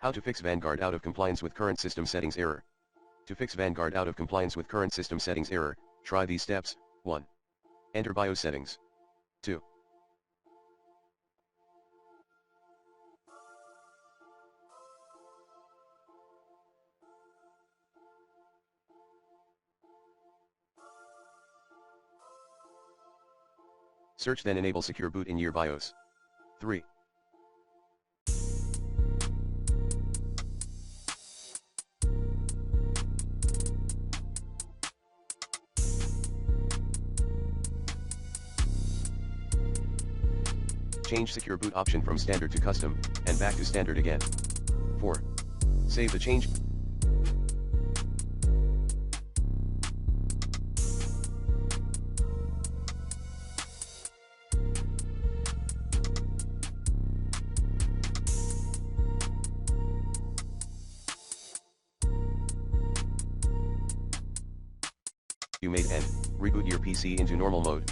How to fix Vanguard out of compliance with current system settings error. To fix Vanguard out of compliance with current system settings error, try these steps. 1. Enter BIOS settings. 2. Search, then enable secure boot in your BIOS. 3. Change secure boot option from standard to custom, and back to standard again. 4. Save the change. You made and reboot your PC into normal mode.